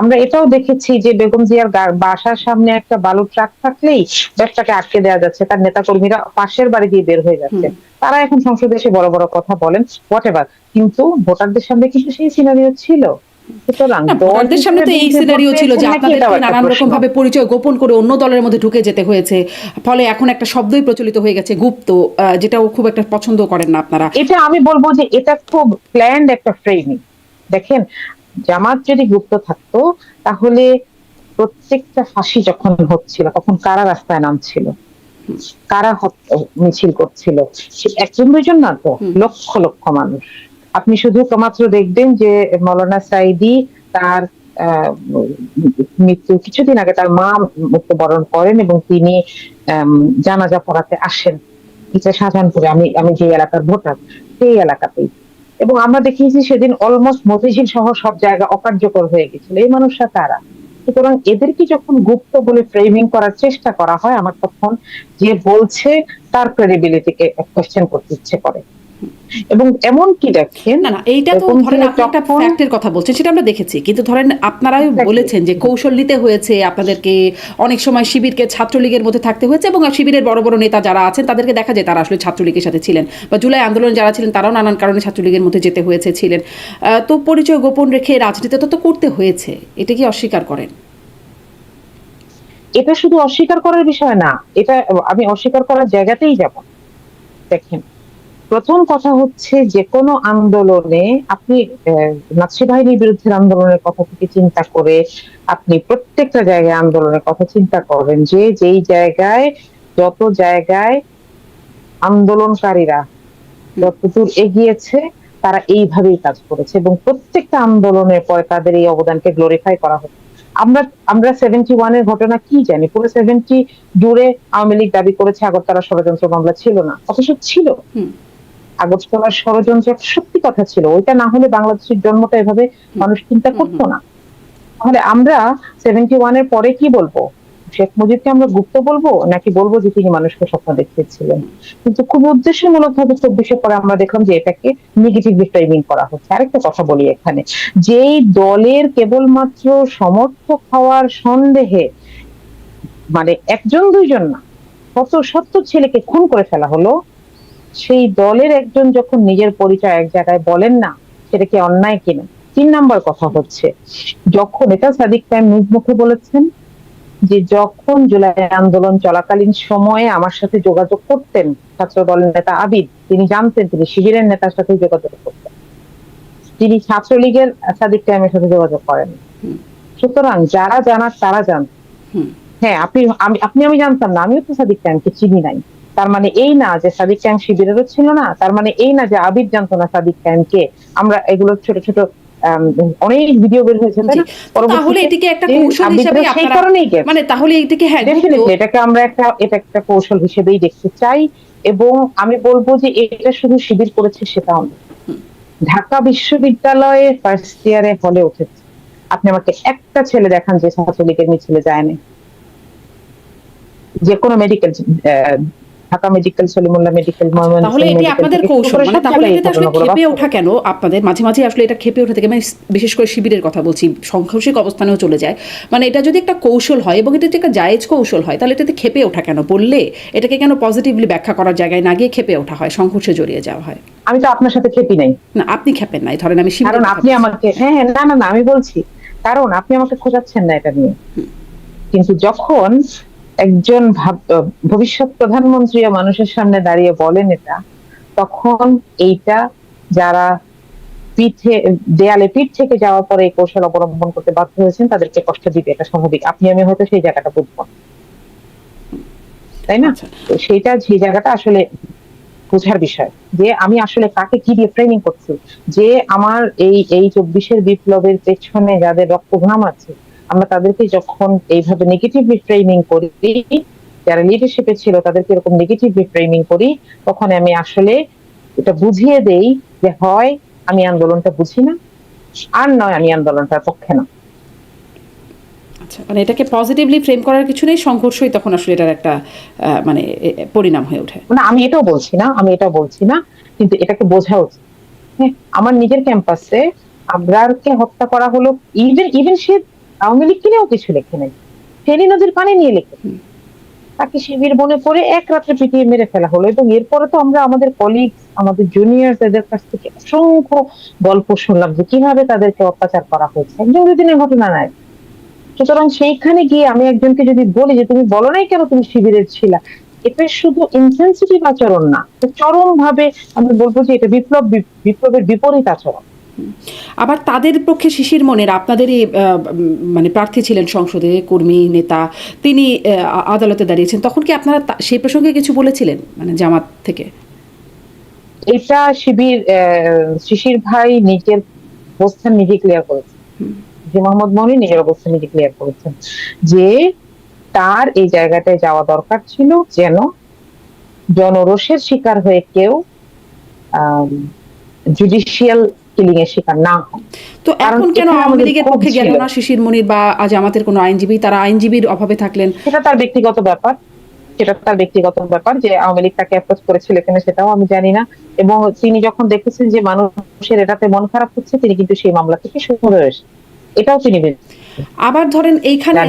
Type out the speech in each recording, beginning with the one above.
আমরা এটাও দেখেছি যে বেগম জিয়ার বাসার সামনে একটা বালুর ট্রাক থাকলেই ব্যবসাকে আটকে দেওয়া যাচ্ছে, তার নেতাকর্মীরা পাশের বাড়ি দিয়ে বের হয়ে যাচ্ছে। তারা এখন সংসদে এসে বড় বড় কথা বলেন, হোয়াট এভার, কিন্তু ভোটারদের সামনে কিন্তু সেই সিনারিও ছিল। সুতরাং না, দল ভোটারদের সামনে হিসেবে তো এই বিএনপি ভোট সিনারিও ছিল পেয়েছেন যে নাকি, এটাও আপনাদেরকে একটা নানান রকম প্রশ্ন। ভাবে পরিচয় গোপন করে অন্য দলের মধ্যে ঢুকে যেতে হয়েছে, ফলে এখন একটা শব্দই প্রচলিত হয়ে গেছে গুপ্ত, যেটাও খুব একটা পছন্দ করেন না আপনারা। এটা আমি বলবো যে এটা খুব প্ল্যান্ড একটা ফ্রেমিং। দেখেন, জামাত যদি গুপ্ত থাকতো তাহলে প্রত্যেকটা ফাঁসি যখন হচ্ছিল তখন কারা রাস্তায় নামছিল, কারা মিছিল করছিল, একজন দুইজন না তো, লক্ষ লক্ষ মানুষ। আপনি শুধু মাত্র দেখবেন যে মৌলানা সাইদি তার মৃত্যু কিছুদিন আগে তার মা মৃত্যুবরণ করেন এবং তিনি জানাজা পড়াতে আসেন, এটা শাহজাহানপুরে, আমি আমি যে এলাকার ভোটার সেই এলাকাতেই। এবং আমরা দেখেছি সেদিন অলমোস্ট মতিঝিল সহ সব জায়গা অকার্যকর হয়ে গেছিল। এই মানুষরা কারা? সুতরাং এদেরকে যখন গুপ্ত বলে ফ্রেমিং করার চেষ্টা করা হয়, আমার তখন যে বলছে তার ক্রেডিবিলিটিকে কোয়েশ্চেন করতে ইচ্ছে করে। এবং এমন কি দেখেন, না না, এইটা তো ধরেন আপনি একটা ফ্যাক্টের কথা বলছেন, সেটা আমরা দেখেছি, কিন্তু ধরেন আপনারাই বলেছেন যে কৌশল নিতে হয়েছে আপনাদেরকে, অনেক সময় শিবিরকে ছাত্রলীগের মধ্যে থাকতে হয়েছে, এবং শিবিরের বড় বড় নেতা যারা আছেন তাদেরকে দেখা যায় তারা আসলে ছাত্রলীগের সাথে ছিলেন, বা জুলাই আন্দোলন যারা ছিলেন তারাও নানান কারণে ছাত্রলীগের মধ্যে যেতে হয়েছে ছিলেন। তো পরিচয় গোপন রেখে রাজনীতি তো করতে হয়েছে, এটা কি অস্বীকার করেন? এটা শুধু অস্বীকার করার বিষয় না, এটা আমি অস্বীকার করার জায়গাতেই যাব। দেখেন, প্রথম কথা হচ্ছে যে কোনো আন্দোলনে আপনি নাৎসি বাহিনীর বিরুদ্ধে আন্দোলনের কথা থেকে চিন্তা করে আপনি প্রত্যেকটা জায়গায় আন্দোলনের কথা চিন্তা করবেন, যে যেই জায়গায় যত জায়গায় আন্দোলনকারীরা যতদূর এগিয়েছে তারা এইভাবেই কাজ করেছে এবং প্রত্যেকটা আন্দোলনের পরে তাদের এই অবদানকে গ্লোরিফাই করা হচ্ছে। আমরা আমরা 71 এর ঘটনা কি জানি? পুরো 70 জুড়ে আওয়ামী লীগ দাবি করেছে আগরতলা ষড়যন্ত্র মামলা ছিল না, অথচ ছিল। আগরতলার ষড়যন্ত্র সত্যি কথা ছিল, ওইটা না হলে বাংলাদেশের জন্মটা এভাবে মানুষ চিন্তা করতো না। তাহলে আমরা 71 এর পরে কি বলবো? শেখ মুজিবকে আমরা গুপ্ত বলবো, নাকি বলবো যে তিনি মানুষকে স্বপ্ন দেখিয়েছিলেন? কিন্তু খুব উদ্দেশ্যমূলক ভাবে 24 পরে আমরা দেখলাম যে এটাকে নেগেটিভলি ফ্রেমিং করা হচ্ছে। আরেকটা কথা বলি এখানে, যেই দলের কেবলমাত্র সমর্থক হওয়ার সন্দেহে, মানে একজন দুইজন না, শত শত ছেলেকে খুন করে ফেলা হলো, সেই দলের একজন যখন নিজের পরিচয় এক জায়গায় বলেন না, সেটা কি অন্যায় কিনা? 3 নাম্বার কথা হচ্ছে, যখন এটা সাদিক কায়েম নিজ মুখে বলেছেন যে যখন জুলাই আন্দোলন চলাকালীন সময়ে আমার সাথে যোগাযোগ করতেন ছাত্র দলের নেতা আবিদ, তিনি জানতেন তিনি শিবিরের নেতার সাথে যোগাযোগ করতেন, তিনি ছাত্রলীগের সাদিক কায়েমের সাথে যোগাযোগ করেন। সুতরাং যারা জানার তারা জান। হ্যাঁ, আপনি আমি জানতাম না, আমিও তো সাদিক কায়েমকে চিনি নাই। তার মানে এই না যে সাদিক কায়েম শিবিরেরও ছিল না, তার মানে এই না যে আবিদ জানতো না সাদিক কায়েমকে। আমরা এগুলো ছোট ছোট অনেক ভিডিও বের হয়েছে, তাই না? তাহলে এটিকে একটা কৌশল হিসেবে সেই আপনারা, কারণেই মানে তাহলে এটিকে, হ্যাঁ ডেফিনেটলি এটাকে আমরা এটা একটা কৌশল হিসেবেই দেখতে চাই। এবং আমি বলবো যে এটা শুধু শিবির করেছে সেটাও না, ঢাকা বিশ্ববিদ্যালয়ে ফার্স্ট ইয়ারে হলে উঠেছে, আপনি আমাকে একটা ছেলে দেখান যে ছাত্রলীগের মিছিলে যায়নি। যে কোনো medical, Dhaka medical, Salimullah medical, তাহলে এটি আপনাদের কৌশল, মানে তাহলে এটাতে আসলে ক্ষেপে ওঠা কেন আপনাদের মাঝে মাঝে? আসলে এটা ক্ষেপে ওঠা থেকে, মানে বিশেষ করে শিবিরের কথা বলছি, সংঘর্ষিক অবস্থানেও চলে যায়, মানে এটা যদি একটা কৌশল হয় এবং এটা যদি একটা জায়েজ কৌশল হয়, তাহলে এটাতে ক্ষেপে ওঠা কেন? বললে এটাকে কেন পজিটিভলি ব্যাখ্যা করার জায়গায় না গিয়ে ক্ষেপে ওঠা হয়, সংঘর্ষে জড়িয়ে যাওয়া হয়? আমি তো আপনার সাথে ক্ষেপি নাই। না, আপনি ক্ষেপেন নাই, ধরেন আমি শিবিরের, কারণ আপনি আমাকে, হ্যাঁ হ্যাঁ, না না না, আমি বলছি কারণ আপনি আমাকে খোঁজাচ্ছেন না এটা নিয়ে। কিন্তু যখন একজন ভবিষ্যৎ প্রধানমন্ত্রী মানুষের সামনে দাঁড়িয়ে বলেন এটা, তখন এইটা যারা দেয়ালে পিঠ থেকে যাওয়ার পরে এই কৌশল অবলম্বন করতে বাধ্য হয়েছেন তাদেরকে কষ্ট দিবে, এটা স্বাভাবিক। আপনি আমি হয়তো সেই জায়গাটা বুঝবো, তাই না? তো সেইটা, সেই জায়গাটা আসলে বোঝার বিষয় যে আমি আসলে কাকে কি দিয়ে ফ্রেমিং করছি। যে আমার এই 24-এর বিপ্লবের পেছনে যাদের রক্ত ঘাম আছে, আমরা তাদেরকে যখন এইভাবে নেগেটিভলি ফ্রেমিং করি, যারা লিডারশিপে ছিল তাদেরকে এরকম নেগেটিভলি ফ্রেমিং করি, তখন আমি আসলে এটা বুঝিয়ে দেই যে হয় আমি আন্দোলনটা বুঝি না, আর নয় আমি আন্দোলনটার পক্ষে না। আচ্ছা, মানে এটাকে পজিটিভলি ফ্রেম করার কিছু নেই, সংঘর্ষই তখন আসলে এটার একটা মানে পরিণাম হয়ে ওঠে। না, আমি এটাও বলছি না, কিন্তু এটাকে বোঝা উচিত। হ্যাঁ, আমার নিজের ক্যাম্পাসে আবরারকে হত্যা করা হলো, ইভেন সে আওয়ামী লীগ নিয়েও কিছু লেখে নাই, ফেনী নদীর পানি নিয়ে লিখে, তাকে শিবির মনে করে এক রাত্রে পিটিয়ে মেরে ফেলা হলো। এবং এরপরে তো আমরা আমাদের কলিগ, আমাদের জুনিয়র এদের কাছ থেকে অসংখ্য গল্প শুনলাম যে কিভাবে তাদেরকে অত্যাচার করা হয়েছে, একজন দুদিনের ঘটনা নয়। সুতরাং সেইখানে গিয়ে আমি একজনকে যদি বলি যে তুমি বলো নাই কেন তুমি শিবিরের ছিলা, এটা শুধু ইনসেনসিটিভ আচরণ না, চরম ভাবে আমি বলবো যে এটা বিপ্লবের বিপরীত আচরণ। আবার তাদের পক্ষে শিশির মনির আপনাদেরই মানে প্রার্থী ছিলেন সংসদে, কর্মী নেতা, তিনি আদালতে দাঁড়িয়েছেন, তখন কি আপনারা সেই প্রসঙ্গে কিছু বলেছিলেন মানে জামাত থেকে? এটা শিশির ভাই নিজের অবস্থান নিজে ক্লিয়ার করেছেন, যে মোহাম্মদ মনি নিজের অবস্থান নিজে ক্লিয়ার করেছেন যে তার এই জায়গাটায় যাওয়া দরকার ছিল যেন জনরোষের শিকার হয়ে কেউ জুডিশিয়াল কিলিং এর শিকার না হয়। তো এখন কেন আওয়ামী লীগের পক্ষে গেল না শিশির মনির বা জামাতের কোনো আইনজীবী? তারা আইনজীবীর অভাবে থাকলেন। সেটা তার ব্যক্তিগত ব্যাপার, যে আওয়ামী লীগ তাকে অ্যাপ্রোচ করেছিল কিনা সেটাও আমি জানি না। এবং তিনি যখন দেখেছেন যে মানুষের এটাতে মন খারাপ হচ্ছে, তিনি কিন্তু সেই মামলা থেকে সরে এসেছেন, এটাও তিনি আবার ধরেন এইখানে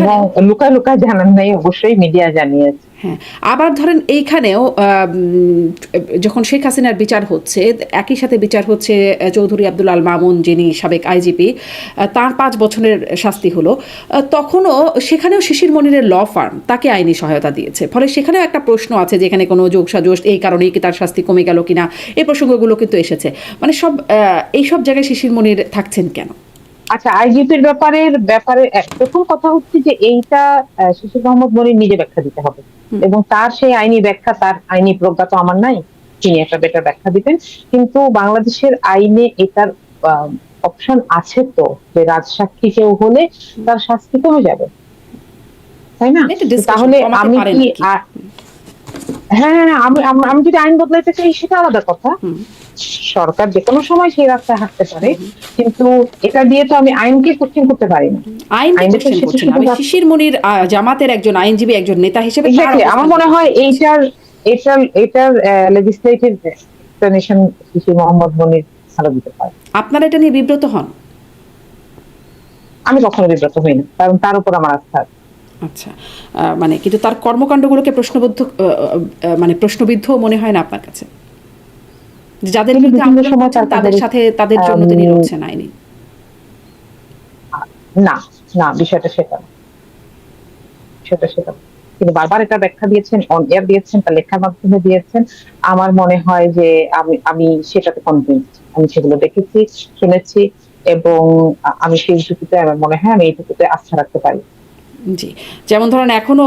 এবং লুকায় লুকায় জানান নাই, অবশ্যই মিডিয়া জানিয়েছে। হ্যাঁ, আবার ধরেন এইখানেও যখন শেখ হাসিনার বিচার হচ্ছে, একই সাথে বিচার হচ্ছে চৌধুরী আব্দুল আল মামুন, যিনি সাবেক আইজিপি, তার 5 বছরের শাস্তি হলো। তখনও সেখানেও শিশির মনিরের ল ফার্ম তাকে আইনি সহায়তা দিয়েছে। ফলে সেখানেও একটা প্রশ্ন আছে যে এখানে কোনো যোগসাজশ, এই কারণেই কি তার শাস্তি কমে গেল কিনা, এই প্রসঙ্গগুলো কিন্তু এসেছে। মানে এইসব জায়গায় শিশির মনির থাকছেন কেন? আচ্ছা, আইজিপির ব্যাপারে প্রথম কথা হচ্ছে যে এইটা শিশির মোহাম্মদ মনির নিজে ব্যাখ্যা দিতে হবে, এবং তার সেই আইনি ব্যাখ্যা, তার আইনি প্রজ্ঞা তো আমার নাই, তিনি একটা বেটার ব্যাখ্যা দিবেন। কিন্তু বাংলাদেশের আইনে এটার অপশন আছে তো, যে রাজসাক্ষী কেউ হলে তার শাস্তি কমে যাবে, তাই না? তাহলে আমি কি হ্যাঁ, আমি যদি আইন বদলাইতে চাই সেটা আলাদা কথা, সরকার যে কোনো সময় সেই রাস্তায় হাঁটতে পারে, কিন্তু এটা দিয়ে তো আমি আইনকে কোশ্চেন করতে পারি না। শিশির মনির জামাতের একজন আইনজীবী, একজন নেতা হিসেবে আমার মনে হয় এইটার লেজিসলেটিভ এক্সপ্লেনেশন শিশির মোহাম্মদ মনির ভালো দিতে পারে। আপনারা এটা নিয়ে বিব্রত হন? আমি কখনো বিব্রত হই না, কারণ তার উপর আমার আস্থা আছে। আচ্ছা, মানে কিন্তু তার কর্মকাণ্ডগুলোকে প্রশ্নবিদ্ধ মনে হয় না আপনার কাছে? যাদের বিরুদ্ধে তাদের সাথে তাদের জন্য তিনি লড়ছেন আইনি? না, বিষয়টা সেটা কিন্তু বারবার এটা ব্যাখ্যা দিয়েছেন, অন এয়ার দিয়েছেন, তার লেখার মাধ্যমে দিয়েছেন। আমার মনে হয় যে আমি সেটাতে কনভিন্সড, আমি সেগুলো দেখেছি, শুনেছি, এবং আমি সেই যুক্তিতে আমার মনে হয় আমি এইটুকুতে আস্থা রাখতে পারি। জি, যেমন ধরেন এখনো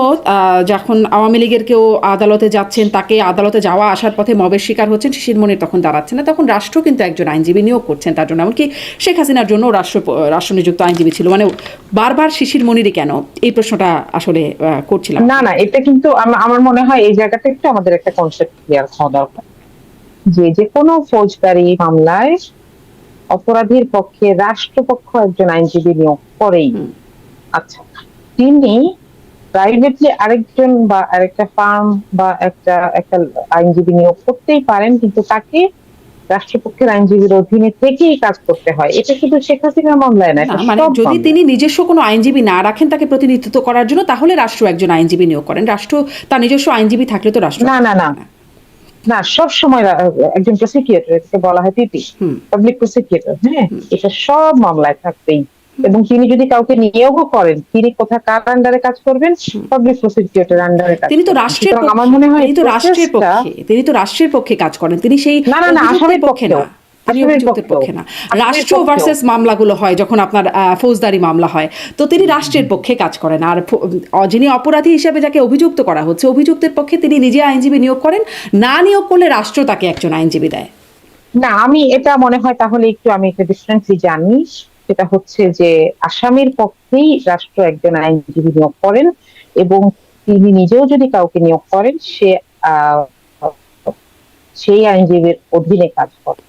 যখন আওয়ামী লীগের কেউ আদালতে যাচ্ছেন, তাকে আদালতে যাওয়া আসার পথে মবের শিকার হচ্ছেন, শিশির মনির তখন দাঁড়াচ্ছে না, তখন রাষ্ট্র কিন্তু একজন আইনজীবী নিয়োগ করছেন তার জন্য। এমনকি শেখ হাসিনার জন্য রাষ্ট্র নিযুক্ত আইনজীবী ছিল। মানে বারবার শিশির মনিরই কেন, এই প্রশ্নটা আসলে করছিলাম। না, এটা কিন্তু আমার মনে হয় এই জায়গাটা একটু আমাদের একটা কনসেপ্ট ক্লিয়ার হওয়া দরকার, যে কোনো ফৌজদারি মামলায় অপরাধীর পক্ষে রাষ্ট্রপক্ষ একজন আইনজীবী নিয়োগ করেই। আচ্ছা, তিনি প্রাইভেটলি আরেকজন বা আরেকটা ফার্ম বা একটা আইনজীবী নিয়োগ করতেই পারেন, কিন্তু তাকে রাষ্ট্রপক্ষের আইনজীবীর অধীনে থেকেই কাজ করতে হয়। এটা শুধু শেখ হাসিনার মামলায় না, মানে যদি তিনি নিজস্ব কোনো আইনজীবী না রাখেন তাকে প্রতিনিধিত্ব করার জন্য, তাহলে রাষ্ট্র একজন আইনজীবী নিয়োগ করেন। রাষ্ট্র তার নিজস্ব আইনজীবী থাকলে তো রাষ্ট্র না, সব সময় একজন প্রসিকিউটর, এটাকে বলা হয় পিপি, পাবলিক প্রসিকিউটর। হ্যাঁ, এটা সব মামলায় থাকবেই। এবং তিনি যদি কাউকে নিয়োগও করেন, তিনি কোথায় কার আন্ডারে কাজ করবেন? পাবলিক প্রসিকিউটর আন্ডারে কাজ। তিনি তো রাষ্ট্রের পক্ষে, আমার মনে হয় তিনি তো রাষ্ট্রের পক্ষে কাজ করেন। তিনি সেই আসামির পক্ষে না, রাষ্ট্র ভার্সেস মামলাগুলো হয় যখন আপনার ফৌজদারি মামলা হয়, তো তিনি রাষ্ট্রের পক্ষে কাজ করেন। আর যিনি অপরাধী হিসেবে যাকে অভিযুক্ত করা হচ্ছে, অভিযুক্তের পক্ষে তিনি নিজে আইনজীবী নিয়োগ করেন। না নিয়োগ করলে রাষ্ট্র তাকে একজন আইনজীবী দেয়। না, আমি এটা মনে হয় তাহলে আমি একটা ডিফারেন্সই জানি, সেটা হচ্ছে যে আসামির পক্ষেই রাষ্ট্র একজন আইনজীবী নিয়োগ করেন, এবং তিনি নিজেও যদি কাউকে নিয়োগ করেন, সেই আইনজীবীর অধীনে কাজ করে।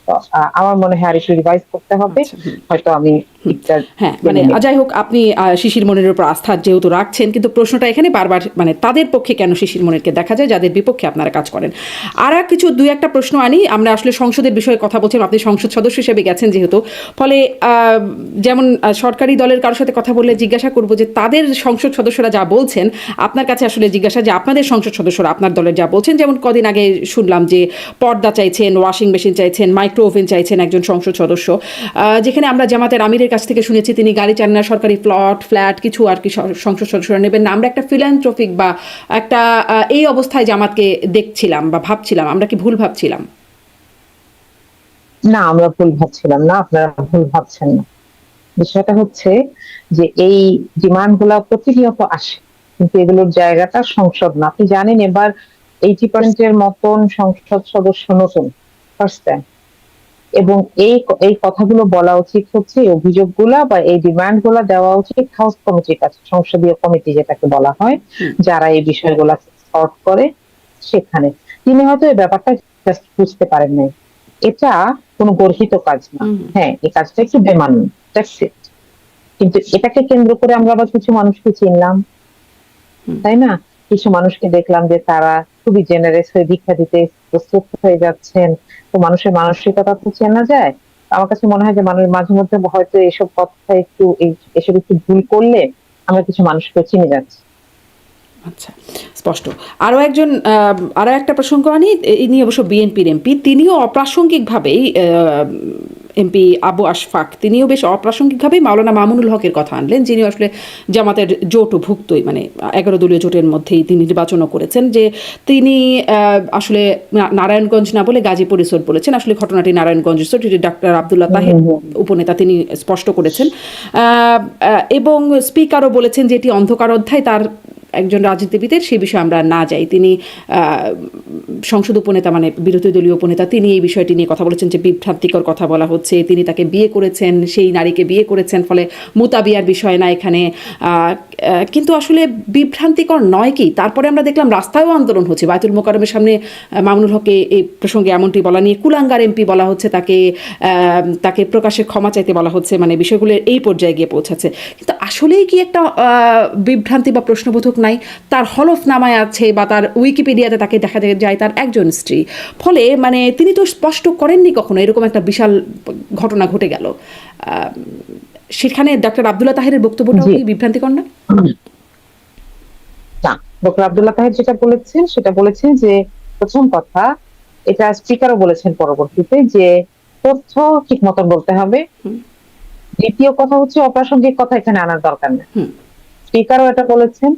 তো আমার মনে হয় আর একটু রিভাইজ করতে হবে, আচ্ছা, হুম। হয়তো আমি ঠিকঠাক হ্যাঁ, জেনে মানে নেব। যাই হোক আপনি শিশির মনিরের উপর আস্থা যেহেতু রাখছেন, কিন্তু প্রশ্নটা এখানে বারবার মানে তাদের পক্ষে কেন শিশির মনিরকে দেখা যায় যাদের বিপক্ষে আপনারা কাজ করেন। আর কিছু দুই একটা প্রশ্ন আনি, আমরা আসলে সংসদের বিষয়ে কথা বলছিলাম, আপনি সংসদ সদস্য হিসেবে গেছেন যেহেতু, ফলে যেমন সরকারি দলের কারোর সাথে কথা বললে জিজ্ঞাসা করবো যে তাদের সংসদ সদস্যরা যা বলছেন আপনার কাছে আসলে জিজ্ঞাসা যে আপনাদের সংসদ সদস্যরা আপনার দলের যা বলছেন, যেমন কদিন আগে শুনলাম যে পর্দা চাইছেন, ওয়াশিং মেশিন চাইছেন, মাইক্রো ওভেন চাইছেন একজন সংসদ সদস্য, যেখানে আমরা জামাতের আমিরের কাছ থেকে শুনেছি তিনি গাড়ি চান না, সরকারি ফ্ল্যাট কিছু আর কি সংসদ সদস্যরা নেবেন না। আমরা একটা ফিলান্থ্রপিক বা একটা এই অবস্থায় জামাতকে দেখছিলাম বা ভাবছিলাম, আমরা কি ভুল ভাবছিলাম? না, আমরা ভুল ভাবছিলাম না, আপনারা ভুল ভাবছেন না। বিষয়টা হচ্ছে যে এই ডিমান্ড গুলা প্রতিনিয়ত আসে, কিন্তু এগুলোর জায়গাটা সংসদ না। আপনি জানেন এবার 80% মতন সংসদ সদস্য নতুন, ফার্স্ট টাইম। এবং এই কথাগুলো বলা উচিত হচ্ছে, এই অভিযোগগুলা বা এই ডিমান্ড গুলা দেওয়া উচিত হাউস কমিটির কাছে, সংসদীয় কমিটি যেটাকে বলা হয়, যারা এই বিষয়গুলা সর্ট করে সেখানে। তিনি হয়তো এই ব্যাপারটা জাস্ট বুঝতে পারেন নাই। এটা কোনো গর্হিত কাজ না। হ্যাঁ, এই কাজটা একটু বেমানুন, দ্যাটস ইট। কিন্তু এটাকে কেন্দ্র করে আমরা আবার কিছু মানুষকে চিনলাম, তাই না? কিছু মানুষকে দেখলাম যে তারা খুবই জেনারেস হয়ে ভিক্ষা দিতে প্রস্তুত হয়ে যাচ্ছেন। তো মানুষের মানসিকতা তো চেনা যায়। আমার কাছে মনে হয় যে মানুষ মাঝে মধ্যে হয়তো এসব কথা একটু এসব একটু ভুল করলে আমরা কিছু মানুষকে চিনে যাচ্ছি। আচ্ছা, স্পষ্ট। আরও একটা প্রসঙ্গ আনি, ইনি অবশ্য বিএনপির এমপি, তিনিও অপ্রাসঙ্গিকভাবেই এমপি আবু আশফাক তিনিও বেশ অপ্রাসঙ্গিকভাবেই মাওলানা মামুনুল হকের কথা আনলেন, যিনি আসলে জামাতের জোটভুক্তই, মানে 11 দলীয় জোটের মধ্যেই তিনি নির্বাচনও করেছেন, যে তিনি আসলে নারায়ণগঞ্জ না বলে গাজীপুর রিসোর্ট বলেছেন। আসলে ঘটনাটি নারায়ণগঞ্জ রিসোর্ট, এটি ডাক্তার আব্দুল্লাহ তাহের উপনেতা তিনি স্পষ্ট করেছেন, এবং স্পিকারও বলেছেন যে এটি অন্ধকার অধ্যায়, তার একজন রাজনীতিবিদের সে বিষয়ে আমরা না যাই। তিনি সংসদ উপনেতা মানে বিরোধী দলীয় উপনেতা, তিনি এই বিষয়টি নিয়ে কথা বলেছেন যে বিভ্রান্তিকর কথা বলা হচ্ছে, তিনি তাকে বিয়ে করেছেন, সেই নারীকে বিয়ে করেছেন, ফলে মুতাবিয়ার বিষয় না এখানে। কিন্তু আসলে বিভ্রান্তিকর নয় কি? তারপরে আমরা দেখলাম রাস্তায়ও আন্দোলন হচ্ছে, বায়তুল মোকাররমের সামনে মামুনুল হককে এই প্রসঙ্গে এমনটি বলা নিয়ে কুলাঙ্গার এমপি বলা হচ্ছে, তাকে প্রকাশ্যে ক্ষমা চাইতে বলা হচ্ছে, মানে বিষয়গুলো এই পর্যায়ে গিয়ে পৌঁছাচ্ছে। কিন্তু আসলেই কি একটা বিভ্রান্তি বা প্রশ্নবোধক নাই? তার হলফনামায় আছে বা তার উইকিপিডিয়াতে তাকে দেখা যায় তার একজন স্ত্রী, ফলে মানে তিনি তো স্পষ্ট করেননি কখনো এরকম একটা বিশাল ঘটনা ঘটে গেল। সেখানে ডক্টর আব্দুল্লাহ তাহেরের বক্তব্যটাও কি বিভ্রান্তিকর না? না, ডক্টর আব্দুল্লাহ তাহের যেটা বলেছেন সেটা বলেছেন যে প্রথম কথা, এটা স্পিকারও বলেছেন পরবর্তীতে, যে তথ্য ঠিক মতন বলতে হবে। দ্বিতীয় কথা হচ্ছে অপ্রাসঙ্গিক কথা এখানে আনার দরকার নেই। স্পিকারও এটা বলেছেন।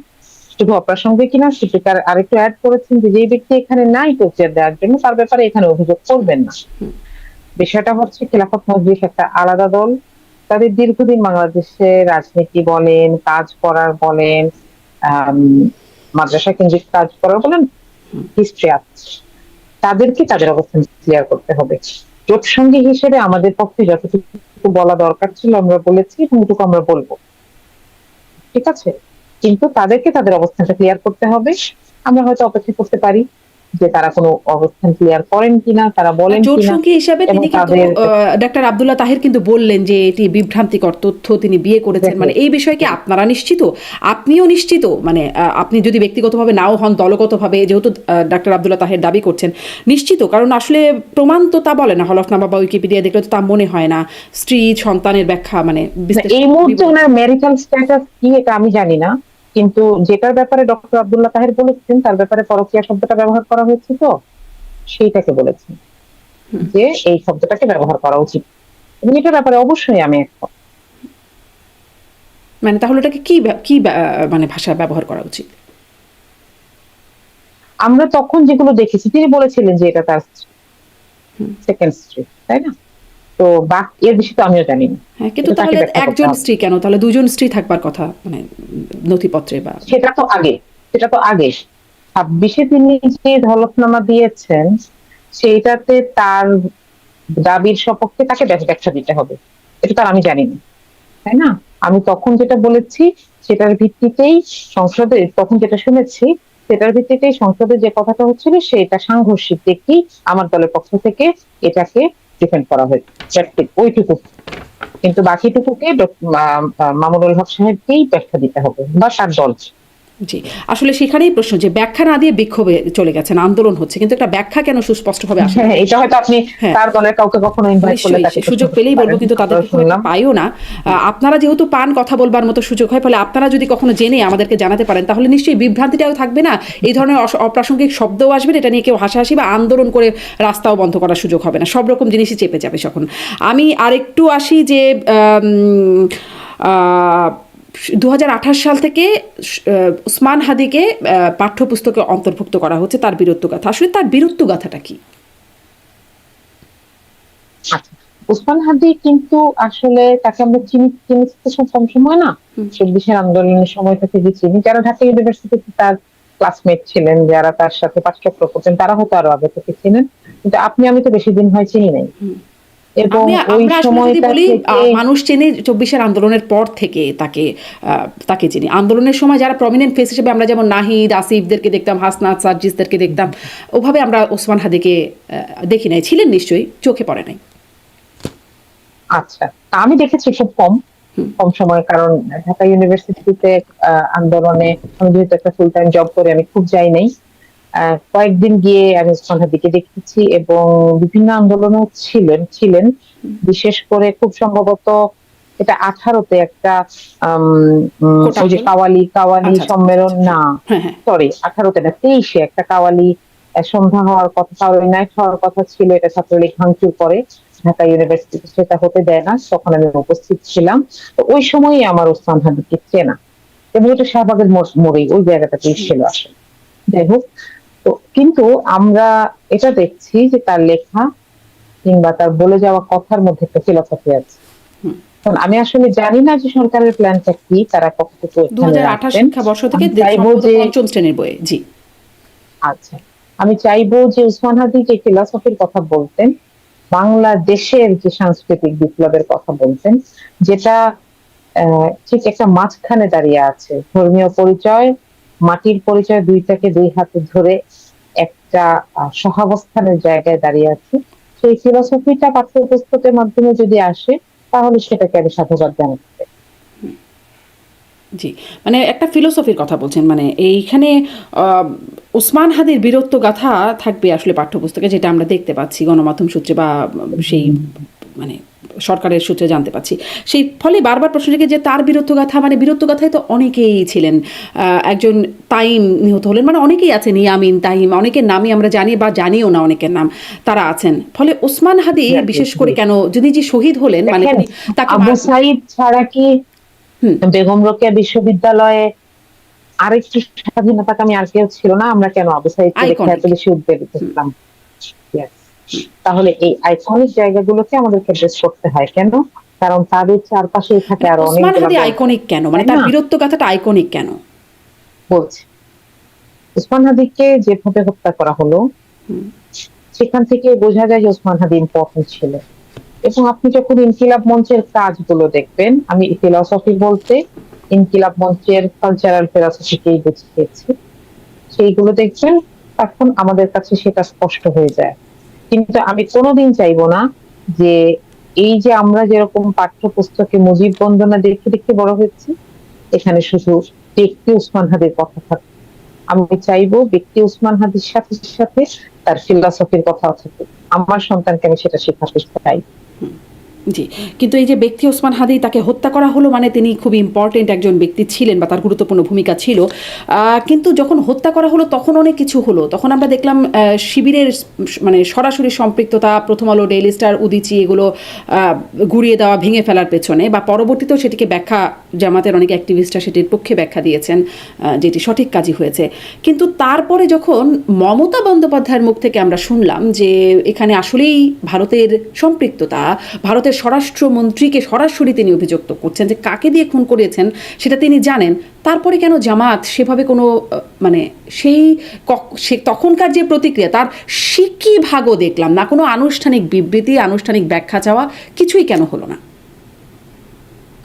শুধু অপ্রাসঙ্গিক কিনা, স্পিকার আরেকটু অ্যাড করেছেন যে ব্যক্তি এখানে নাই তথ্য দেওয়ার জন্য তার ব্যাপারে এখানে অভিযোগ করবেন না। বিষয়টা হচ্ছে খেলাফত মজলিস একটা আলাদা দল, তাদের দীর্ঘদিন বাংলাদেশে রাজনীতি বলেন, কাজ করার বলেন, মাদ্রাসা কেন্দ্রিক কাজ করার বলেন, হিস্ট্রি আছে। তাদেরকে তাদের অবস্থান ক্লিয়ার করতে হবে। জোট সঙ্গী হিসেবে আমাদের পক্ষে যতটুকু বলা দরকার ছিল আমরা বলেছি, এবং এটুকু আমরা বলবো, ঠিক আছে? কিন্তু তাদেরকে তাদের অবস্থানটা ক্লিয়ার করতে হবে। আমরা হয়তো অপেক্ষা করতে পারি যে তারা কোনো অবস্থান ক্লিয়ার করেন কিনা, তারা বলেন জোট কিনা। সঙ্গী হিসাবে এবং তিনি কিন্তু তাদের ডাক্তার আব্দুল্লাহ তাহের কিন্তু বললেন যে এটি বিভ্রান্তিকর তথ্য, তিনি বিয়ে করেছেন, মানে এই বিষয়ে কি আপনারা নিশ্চিত? আপনিও নিশ্চিত? মানে আপনি যদি ব্যক্তিগতভাবে নাও হন, দলগতভাবে যেহেতু ডাক্তার আব্দুল্লাহ তাহের দাবি করছেন, নিশ্চিত? কারণ আসলে প্রমাণ তো তা বলে না, হলফনামা বা উইকিপিডিয়া দেখলে তো তা মনে হয় না। স্ত্রী সন্তানের ব্যাখ্যা মানে এই মুহূর্তে ওনার ম্যারিটাল স্ট্যাটাস কি এটা আমি জানি না, কিন্তু যেটার ব্যাপারে ডক্টর আব্দুল্লাহ তাহের বলেছেন তার ব্যাপারে পরকীয়া শব্দটা ব্যবহার করা হয়েছে, তো সেইটাকে বলেছেন যে এই শব্দটাকে ব্যবহার করা উচিত, এবং এটার ব্যাপারে অবশ্যই আমি একমত। মানে তাহলে ওটাকে কি মানে ভাষা ব্যবহার করা উচিত? আমরা তখন যেগুলো দেখেছি, তিনি বলেছিলেন যে এটা তার সেকেন্ড স্ত্রী, তাই না? তো এর বেশি তো আমিও জানি না। হ্যাঁ, কিন্তু তাহলে একজন স্ত্রী কেন, তাহলে দুজন স্ত্রী থাকবার কথা মানে নথিপত্রে বা সেটা তো আগে 26-এ তিনি যে হলফনামা দিয়েছেন সেইটাতে তার দাবির সপক্ষে তাকে ব্যাখ্যা দিতে হবে, এটা তো আমি জানি না, তাই না? আমি তখন যেটা বলেছি সেটার ভিত্তিতেই সংসদে তখন যেটা শুনেছি সেটার ভিত্তিতেই সংসদে যে কথাটা হচ্ছিল সেটা সাংঘর্ষিক দেখি আমার দলের পক্ষ থেকে এটাকে ডিফেন্ড করা হয়েছে, ওইটুকু। কিন্তু বাকিটুকুকে মামুনুল হক সাহেবকেই ব্যাখ্যা দিতে হবে বা তার দল। জি, আসলে সেখানেই প্রশ্ন যে ব্যাখ্যা না দিয়ে বিক্ষোভে চলে গেছেন, আন্দোলন হচ্ছে, কিন্তু একটা ব্যাখ্যা কেন সুস্পষ্টভাবে আসে না? হ্যাঁ, এটা হয়তো আপনি হ্যাঁ, তার দলের কাউকে কখনো ইনভাইট করলে নিশ্চয়ই তাকে সে সুযোগ পেলেই বলবো, কিন্তু তাদেরকে খুব একটা পাইও না। আপনারা যেহেতু পান, কথা বলবার মতো সুযোগ হয়, ফলে আপনারা যদি কখনো জেনে আমাদেরকে জানাতে পারেন তাহলে নিশ্চয়ই বিভ্রান্তিটাও থাকবে না, এই ধরনের অপ্রাসঙ্গিক শব্দও আসবে না, এটা নিয়ে কেউ হাসাহাসি বা আন্দোলন করে রাস্তাও বন্ধ করার সুযোগ হবে না, সব রকম জিনিসই চেপে যাবে তখন। আমি আরেকটু আসি যে 2028 সাল থেকে উসমান হাদিকে পাঠ্যপুস্তকে অন্তর্ভুক্ত করা হচ্ছে, তার বীরত্বগাথা। আসলে তার বীরত্বগাথাটা কি? আচ্ছা, উসমান হাদি কিন্তু আসলে তাকে আমরা চিনি খুব কম সময় না, 24-এর আন্দোলনের সময় থেকে যে চিনি, যারা ঢাকা ইউনিভার্সিটিতে তার ক্লাসমেট ছিলেন, যারা তার সাথে পাঠচক্র করতেন, তারা হয়তো আরো আগে থেকে চিনেন, কিন্তু আমি তো বেশি দিন হয় চিনি নাই। এবং ওই সময়টা থেকে মানুষ চেনে 24-এর আন্দোলনের পর থেকে তাকে চিনি। আন্দোলনের সময় যারা প্রমিনেন্ট ফেস হিসেবে আমরা যেমন নাহিদ, আসিফদেরকে দেখতাম, হাসনাত, সার্জিসদেরকে দেখতাম, ওভাবে আমরা ওসমান হাদিকে দেখি নাই। ছিলেন নিশ্চয়ই, চোখে পড়ে নাই। আচ্ছা, আমি দেখেছি খুব কম সময়, কারণ ঢাকা ইউনিভার্সিটিতে আন্দোলনে আমি যেহেতু একটা ফুল টাইম জব করে আমি খুব যাই নাই। কয়েকদিন গিয়ে আমি ওসমান হাদিকে দেখেছি এবং বিভিন্ন আন্দোলনও ছিলেন। বিশেষ করে খুব সম্ভবত এটা 18-তে একটা ওই যে কাওয়ালি সম্মেলন, না সরি 18-তে না, 23-এ একটা কাওয়ালি সন্ধ্যা হওয়ার কথা, কাওয়ালি নাইট হওয়ার কথা ছিল, এটা ছাত্রলীগ ভাঙচুর করে ঢাকা ইউনিভার্সিটি, সেটা হতে দেয় না, তখন আমি উপস্থিত ছিলাম। তো ওই সময়ই আমার ওসমান হাদিকে চেনা, এবং এটা শাহবাগের মোড়েই ওই জায়গাটাতেই ছিল আসলে। যাই হোক, তো কিন্তু আমরা এটা দেখছি যে তার লেখা কিংবা তার বলে যাওয়া কথার মধ্যে একটা ফিলসফি আছে। আমি আসলে জানি না যে সরকারের প্ল্যানটা কি, তারা কতটুকু 2028 শিক্ষাবর্ষ থেকে পঞ্চম শ্রেণীর বইয়ে। জি, আচ্ছা, আমি চাইবো যে উসমান হাদি যে ফিলসফির কথা বলতেন, বাংলাদেশের যে সাংস্কৃতিক বিপ্লবের কথা বলতেন, যেটা ঠিক একটা মাঝখানে দাঁড়িয়ে আছে, ধর্মীয় পরিচয়, মাটির পরিচয়, দুইটাকে দুই হাতে ধরে একটা সহাবস্থানের জায়গায় দাঁড়িয়ে আছে। সেই ফিলসফিটা পাঠ্যপুস্তকের মাধ্যমে যদি আসে তাহলে সেটাকে আমি সাধুবাদ জানাতে চাই। জি, মানে একটা ফিলোসফির কথা বলছেন, মানে এইখানে উসমান হাদির বীরত্বগাথা থাকবে আসলে পাঠ্যপুস্তকে, যেটা আমরা দেখতে পাচ্ছি গণমাধ্যম সূত্রে বা সেই মানে সরকারের সূত্রে জানতে পাচ্ছি। সেই ফলে বারবার প্রশ্ন জাগে যে তার বীরত্বগাথা, মানে বীরত্বগাথায় তো অনেকেই ছিলেন। একজন তাইম নিহত হলেন, মানে অনেকেই আছেন, ইয়ামিন, তাইম, অনেকের নামই আমরা জানি বা জানিও না অনেকের নাম, তারা আছেন। ফলে ওসমান হাদি বিশেষ করে কেন, যদি যে শহীদ হলেন, মানে তাকে আবু সাইদ ছাড়া কি বেগম রোকেয়া বিশ্ববিদ্যালয়ে আরেকটু স্বাধীনতাকামী আর কেউ ছিল না? আমরা কেন আবু সাইদকে দেখে এত বেশি উদ্বেলিত ছিলাম? তাহলে এই আইকনিক জায়গাগুলোকে আমাদেরকে অ্যাড্রেস করতে হয় কেন? কারণ তাদের চারপাশেই থাকে আরো অনেক। ওসমান হাদি আইকনিক কেন, মানে তার বীরত্বগাথাটা আইকনিক কেন? বলছি, ওসমান হাদিকে যেভাবে হত্যা করা হলো, সেখান থেকে বোঝা যায় যে ওসমান হাদি ইম্পর্টেন্ট ছিল। এবং আপনি যখন ইনকিলাব মঞ্চের কাজগুলো দেখবেন, আমি ফিলসফি বলতে ইনকিলাব মঞ্চের কালচারাল ফিলসফিকেই বুঝিয়েছি, সেইগুলো দেখবেন, তখন আমাদের কাছে সেটা স্পষ্ট হয়ে যায়। কিন্তু আমি কোনোদিন চাইবো না যে এই যে আমরা যেরকম পাঠ্যপুস্তকে মুজিব বন্দনা দেখে দেখে বড় হয়েছি, এখানে শুধু ব্যক্তি উসমান হাদির কথা থাকে। আমি চাইবো ব্যক্তি উসমান হাদির সাথে সাথে তার ফিলসফির কথাও থাকে। আমার সন্তানকে আমি সেটা শেখাতে চাই। জি, কিন্তু এই যে ব্যক্তি ওসমান হাদি, তাকে হত্যা করা হলো, মানে তিনি খুব ইম্পর্টেন্ট একজন ব্যক্তি ছিলেন বা তার গুরুত্বপূর্ণ ভূমিকা ছিল, কিন্তু যখন হত্যা করা হলো তখন অনেক কিছু হলো। তখন আমরা দেখলাম শিবিরের মানে সরাসরি সম্পৃক্ততা, প্রথম আলো, ডেইলি স্টার, উদিচি, এগুলো গুড়িয়ে দেওয়া, ভেঙে ফেলার পেছনে, বা পরবর্তীতেও সেটিকে ব্যাখ্যা, জামাতের অনেক অ্যাক্টিভিস্টরা সেটির পক্ষে ব্যাখ্যা দিয়েছেন, যেটি সঠিক কাজই হয়েছে। কিন্তু তারপরে যখন মমতা বন্দ্যোপাধ্যায়ের মুখ থেকে আমরা শুনলাম যে এখানে আসলেই ভারতের সম্পৃক্ততা, ভারতের স্বরাষ্ট্রমন্ত্রীকে সরাসরি তিনি অভিযুক্ত করছেন যে কাকে দিয়ে খুন করিয়েছেন সেটা তিনি জানেন, তারপরে কেন জামাত সেভাবে কোনো মানে সে তখনকার যে প্রতিক্রিয়া, তার সিকি ভাগও দেখলাম না, কোনো আনুষ্ঠানিক বিবৃতি, আনুষ্ঠানিক ব্যাখ্যা চাওয়া কিছুই কেন হলো না?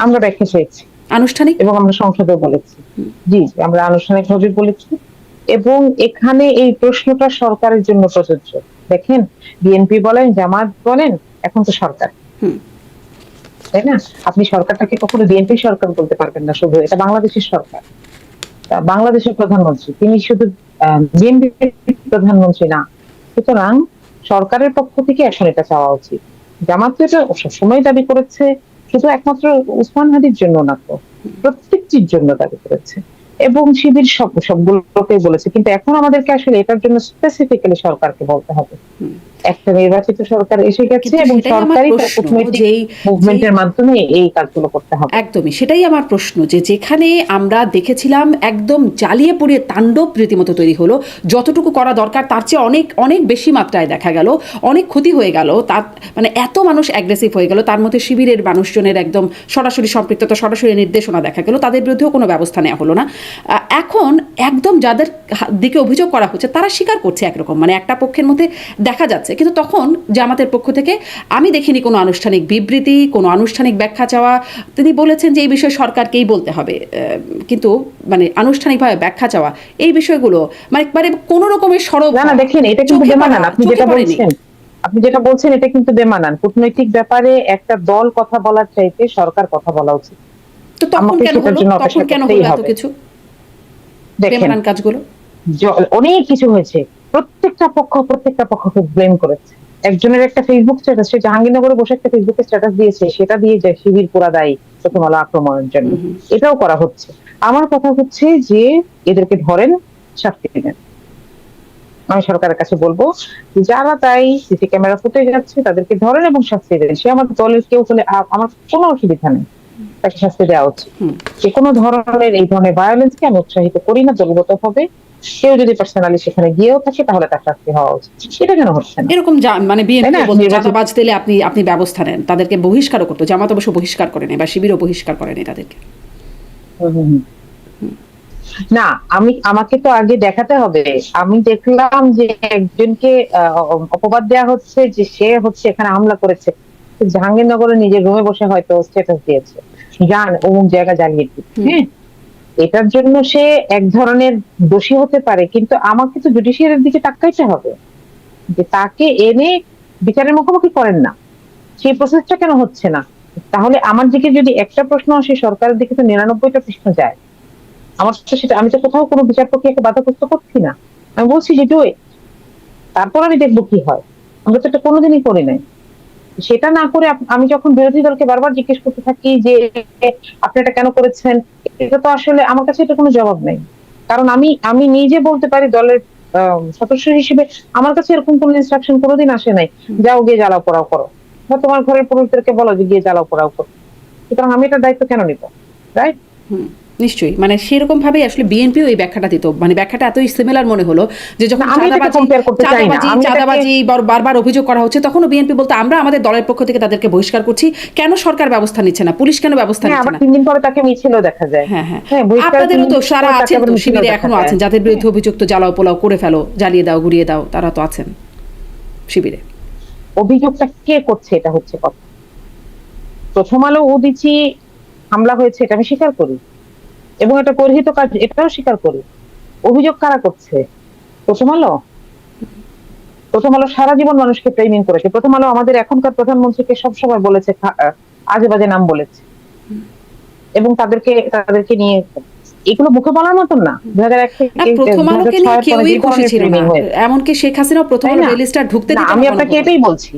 আমরা ব্যাখ্যা চেয়েছি আনুষ্ঠানিক, এবং আমরা সংসদে বলেছি, জি আমরা আনুষ্ঠানিকভাবে বলেছি। এবং এখানে এই প্রশ্নটা সরকারের জন্য প্রযোজ্য। দেখেন, বিএনপি বলেন, জামাত বলেন, এখন তো সরকার, হুম। তাই না? আপনি সরকারটাকে কখনো বিএনপি সরকার বলতে পারবেন না, শুধু এটা বাংলাদেশের সরকার। বাংলাদেশের প্রধানমন্ত্রী তিনি শুধু বিএনপির প্রধানমন্ত্রী না। সুতরাং সরকারের পক্ষ থেকে এখন এটা চাওয়া উচিত। জামাত তো এটা সবসময় দাবি করেছে, শুধু একমাত্র উসমান হাদির জন্য না, তো প্রত্যেকটির জন্য দাবি করেছে এবং শিবির সবগুলোকে বলেছে। কিন্তু এখন আমাদেরকে আসলে এটার জন্য স্পেসিফিক্যালি সরকারকে বলতে হবে। হুম। একটা নির্বাচিত সরকার এসে গেছে কিন্তু এবং সেটাই আমার সরকারই তার প্রশ্ন, কূটনৈতিক যেই মুভমেন্টের মাধ্যমে এই কাজগুলো করতে হবে। একদমই সেটাই আমার প্রশ্ন, যে যেখানে আমরা দেখেছিলাম একদম জ্বালিয়ে পুড়িয়ে তাণ্ডব রীতিমতো তৈরি হলো, যতটুকু করা দরকার তার চেয়ে অনেক অনেক বেশি মাত্রায় দেখা গেল, অনেক ক্ষতি হয়ে গেল, তার মানে এত মানুষ অ্যাগ্রেসিভ হয়ে গেল, তার মধ্যে শিবিরের মানুষজনের একদম সরাসরি সম্পৃক্ততা, সরাসরি নির্দেশনা দেখা গেল, তাদের বিরুদ্ধেও কোনো ব্যবস্থা নেওয়া হলো না। এখন একদম যাদের দিকে অভিযোগ করা হচ্ছে তারা স্বীকার করছে একরকম, মানে একটা পক্ষের মধ্যে দেখা যাচ্ছে, কিন্তু তখন জামাতের পক্ষ থেকে আমি দেখিনি কোনো আনুষ্ঠানিক বিবৃতি, কোনো আনুষ্ঠানিক ব্যাখ্যা চাওয়া। তিনি বলেছেন যে এই বিষয়ে সরকারকেই বলতে হবে, কিন্তু মানে আনুষ্ঠানিকভাবে ব্যাখ্যা চাওয়া এই বিষয়গুলো মানে একবারে কোনো রকমের সরব না দেখেন, এটা কিন্তু বেমানান। আপনি যেটা বলছেন এটা কিন্তু বেমানান। কূটনৈতিক ব্যাপারে একটা দল কথা বলার চাইতে সরকার কথা বলা উচিত। তো তখন কেন হলো এত কিছু বেমানান কাজগুলো? অনেক কিছু হয়েছে, প্রত্যেকটা পক্ষকে ব্লেম করেছে। একজনের একটা ফেসবুক স্ট্যাটাস, সে জাহাঙ্গীরনগরে বসে একটা ফেসবুকে স্ট্যাটাস দিয়েছে, সেটা দিয়ে যায় শিবির পুরা দায়ী প্রথম আলো আক্রমণের জন্য। এটাও করা হচ্ছে। আমার কথা হচ্ছে যে এদেরকে ধরেন, শাস্তি দেন। আমি সরকারের কাছে বলবো যারা তাই সিসি ক্যামেরা ফুটেজ যাচ্ছে তাদেরকে ধরেন এবং শাস্তি দেন। সে আমার দলের কেউ হলে আমার কোনো অসুবিধা নেই, তাকে শাস্তি দেওয়া উচিত। যে কোনো ধরনের এই ধরনের ভায়োলেন্সকে আমি উৎসাহিত করি না দলগত ভাবে। কেউ যদি পার্সোনালি সেখানে গিয়েও থাকে তাহলে তার শাস্তি হওয়া উচিত। এটা কেন হচ্ছে না? এরকম মানে বিএনপি বলতে চাঁদাবাজ দিলে আপনি ব্যবস্থা নেন, তাদেরকে বহিষ্কারও করতো, জামাত অবশ্য বহিষ্কার করেনি বা শিবিরও বহিষ্কার করেনি তাদেরকে। না, আমাকে তো আগে দেখাতে হবে। আমি দেখলাম যে একজনকে অপবাদ দেওয়া হচ্ছে যে সে হচ্ছে এখানে হামলা করেছে, জাহাঙ্গীরনগরে নিজের রুমে বসে হয়তো স্ট্যাটাস দিয়েছে, জান অমুক জায়গা জ্বালিয়ে দিচ্ছে। হ্যাঁ, এটার জন্য সে এক ধরনের দোষী হতে পারে, কিন্তু আমাকে তো জুডিশিয়ারির দিকে তাকাইতে হবে যে তাকে এনে বিচারের মুখোমুখি করেন না, সেই প্রসেসটা কেন হচ্ছে না? তাহলে আমার দিকে যদি একটা প্রশ্ন আসে, সরকারের দিকে তো 99টা প্রশ্ন যায়। আমার তো সেটা, আমি তো কোথাও কোনো বিচার প্রক্রিয়াকে বাধাগ্রস্ত করছি না। আমি বলছি যে ডুয়ে, তারপর আমি দেখবো কি হয়। আমরা তো এটা কোনোদিনই করি নাই। সেটা না করে আমি যখন বিরোধী দলকে বারবার জিজ্ঞেস করতে থাকি যে আপনি এটা কেন করেছেন, এটা তো আসলে আমার কাছে এটা কোনো জবাব নেই। কারণ আমি নিজে বলতে পারি দলের সদস্য হিসেবে আমার কাছে এরকম কোনো ইনস্ট্রাকশন কোনোদিন আসে নাই, যাও গিয়ে জ্বালাও পোড়াও করো, বা তোমার ঘরের পুরুষদেরকে বলো যে গিয়ে জ্বালাও পোড়াও করো। সুতরাং আমি এটার দায়িত্ব কেন নিব? রাইট? নিশ্চয়ই, মানে সেরকম ভাবে আসলে বিএনপিও এই ব্যাখ্যাটা দিত, মানে ব্যাখ্যাটা এতই সিমিলার মনে হলো যে যখন চাঁদাবাজি বারবার অভিযোগ করা হচ্ছে তখনও বিএনপি বলতে আমরা আমাদের দলের পক্ষ থেকে তাদেরকে বহিষ্কার করছি, কেন সরকার ব্যবস্থা নিচ্ছে না, পুলিশ কেন ব্যবস্থা নিচ্ছে না? 3 দিন পরে তাকে মিছিলও দেখা যায়। হ্যাঁ, আপনাদেরও তো সারা আছেন তো শিবিরে, এখনো আছেন যাদের বিরুদ্ধে অভিযুক্ত, জ্বালাও পোলাও করে ফেলো, জ্বালিয়ে দাও, গুড়িয়ে দাও, তারা তো আছেন শিবিরে। অভিযোগটা কে করছে এটা হচ্ছে কথা। প্রথম আলো উদিচি হামলা হয়েছে এটা আমি স্বীকার করি, এবং এটা পরিহিত কাজ এটাও স্বীকার করি। অভিযোগ কারা করছে? প্রথম আলো সারা জীবন মানুষকে ট্রেনিং করেছে। প্রথম আলো আমাদের এখনকার প্রধানমন্ত্রীকে সবসময় বলেছে, আজে বাজে নাম বলেছে, এবং তাদেরকে নিয়ে এগুলো মুখে বলার মতন না। 2001 থেকে প্রথম আলোকে নিয়ে কেউই খুশি ছিল না, এমনকি শেখ হাসিনা প্রথম আলো রেজিস্টার ঢুকতে দিতে না। আমি আপনাকে এটাই বলছি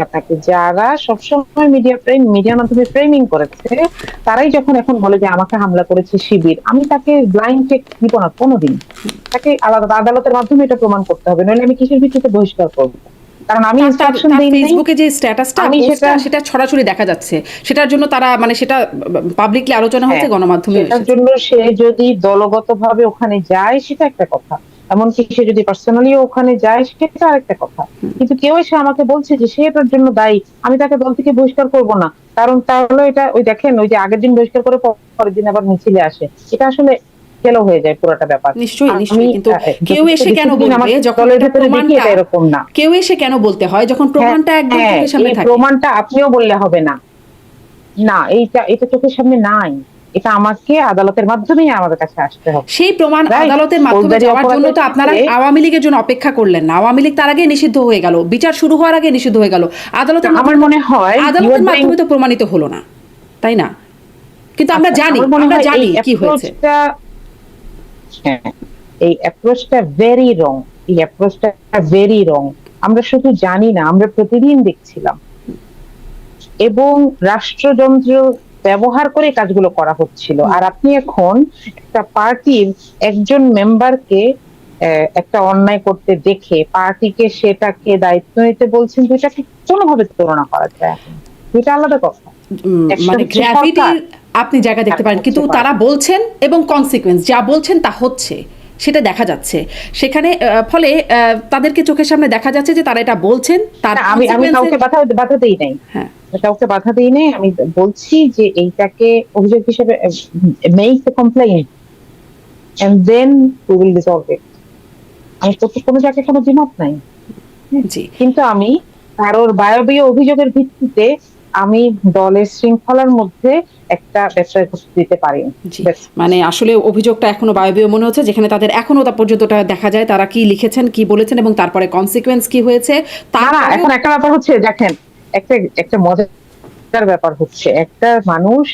আপনাকে, যারা সবসময় মিডিয়ার মাধ্যমে ফ্রেমিং করেছে, তারাই যখন এখন বলে যে আমাকে হামলা করেছে শিবির, আমি তাকে ব্লাইন্ড চেক দিব না কোনোদিন। তাকে আদালতের মাধ্যমে এটা প্রমাণ করতে হবে, নইলে আমি কিসের ভিত্তিতে বহিষ্কার করব? কারণ আমি ইনস্ট্রাকশন দেই নাই। ফেসবুকে যে স্ট্যাটাসটা সেটা ছড়াছড়ি দেখা যাচ্ছে, সেটার জন্য তারা মানে সেটা পাবলিকলি আলোচনা হচ্ছে, গণমাধ্যমে। সেটার জন্য সে যদি দলগতভাবে ওখানে যায় সেটা একটা কথা, এমনকি সে যদি পার্সোনালি ওখানে যায় সেটা আরেকটা কথা। কিন্তু কেউ এসে আমাকে বলছে যে সে এটার জন্য দায়ী, আমি তাকে দল থেকে বহিষ্কার করব না, কারণ তাহলে এটা ওই দেখেন ওই যে আগের দিন বহিষ্কার করে পরের দিন আবার মিছিলে আসে, এটা আসলে গেলো হয়ে যায় পুরোটা ব্যাপার। নিশ্চয়ই, কিন্তু কেউ এসে কেন বলবে যখন এরকম না? কেউ এসে কেন বলতে হয় যখন প্রমাণটা একদম চোখের সামনে থাকে? প্রমাণটা আপনিও বললে হবে না, না এটা চোখের সামনে নাই, এটা আমাকে আদালতের মাধ্যমেই আমাদের কাছে আসতে হবে। সেই প্রমাণ Right? আদালতের মাধ্যমে ফৌজদারি যাওয়ার জন্য অপরাধের তো আপনারা ক্ষেত্রে আওয়ামী লীগের জন্য অপেক্ষা করলেন না। আওয়ামী লীগ তার আগে নিষিদ্ধ হয়ে গেল, বিচার শুরু হওয়ার আগে নিষিদ্ধ হয়ে গেল। আদালতের আমার মাধ্যমে মনে হয় you are আদালতের doing- মাধ্যমে তো প্রমাণিত হলো না, তাই না? কিন্তু আমরা আচ্ছা, জানি, আমার মনে আমরা হয় জানি এই কি হয়েছে। অ্যাপ্রোচটা, হ্যাঁ, এই অ্যাপ্রোচটা ভেরি রং। এই অ্যাপ্রোচটা ভেরি রং। আমরা শুধু জানি না, আমরা প্রতিদিন দেখছিলাম, এবং রাষ্ট্রযন্ত্র ব্যবহার করে কাজগুলো করা হচ্ছিল। আর আপনি এখন একটা পার্টির একজন মেম্বারকে একটা অন্যায় করতে দেখে পার্টিকে সেটাকে দায়িত্ব নিতে বলছেন, দুইটাকে কোনোভাবে তুলনা করা যায় না। দুইটা আলাদা কথা। একটা মানে হচ্ছে গ্র্যাভিটির সরকার, আপনি জায়গা দেখতে আর পারেন, হচ্ছে কিন্তু পার্টি। তারা বলছেন এবং কনসিকুয়েন্স যা বলছেন তা হচ্ছে, সেটা দেখা যাচ্ছে সেখানে। ফলে তাদেরকে চোখের সামনে দেখা যাচ্ছে যে তারা এটা বলছেন, তার না, আমি কাউকে consequence-এর- বাধা দেই নাই, হ্যাঁ, কাউকে বাধা দেই নাই। আমি বলছি যে এইটাকে অভিযোগ হিসেবে make the complain and then we will resolve it. আমি তো কোনো জায়গায় কোনো দ্বিমত নাই, জি কিন্তু আমি কারোর বায়বীয় অভিযোগের ভিত্তিতে আমি দলের শৃঙ্খলার মধ্যে একটা ব্যবসায় ঘোষণা দিতে পারি না। জি, মানে আসলে অভিযোগটা এখনো বায়বীয় মনে হচ্ছে, যেখানে তাদের এখনো তা পর্যন্ত দেখা যায় তারা কি লিখেছেন, কি বলেছেন এবং তারপরে কনসিকুয়েন্স কি হয়েছে। না, এখন একটা ব্যাপার হচ্ছে, দেখেন, একটা একটা মজার ব্যাপার হচ্ছে, একটা মানুষ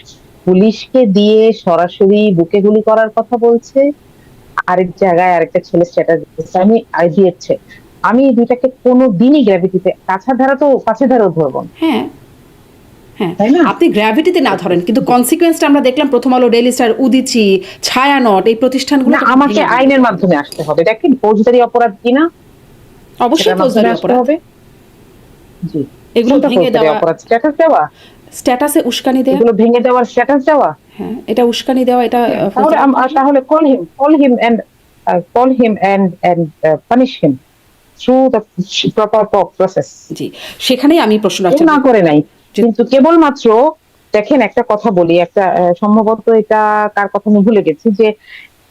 পুলিশকে দিয়ে সরাসরি বুকে গুলি করার কথা বলছে, আরেক জায়গায় আরেকটা ছেলে স্ট্যাটাস দিচ্ছে আমি দিয়েছে। আমি এই দুইটাকে কোনো দিনই গ্র্যাভিটিতে কাছের ধারেও ধরবো না, হ্যাঁ হ্যাঁ, তাই না? আপনি গ্র্যাভিটিতে না ধরেন, কিন্তু কনসিকুয়েন্সটা আমরা দেখলাম প্রথম আলো, ডেইলি স্টার, উদিচি, ছায়ানট, এই প্রতিষ্ঠানগুলো না, তো আমাকে ভেঙে আইনের দিয়েছে। মাধ্যমে আসতে হবে। দেখেন, ফৌজদারি অপরাধ কিনা অবশ্যই সেটার মাধ্যমে ফৌজদারি আসতে অপরাধ। হবে। জি, এগুলো কোনটা ভেঙে ফৌজদারি দেওয়া, অপরাধ? স্ট্যাটাস দেওয়া, স্ট্যাটাসে উস্কানি দেওয়া। এগুলো ভেঙে দেওয়ার স্ট্যাটাস দেওয়া। হ্যাঁ, এটা উস্কানি দেওয়া, এটা তাহলে তাহলে call him and punish him through the proper process. জি, সেখানেই আমি প্রশ্ন কেউ রাখছি। না করে নাই, কিন্তু কেবলমাত্র দেখেন, একটা কথা বলি, একটা সম্ভবত এটা কার কথা আমি ভুলে গেছি, যে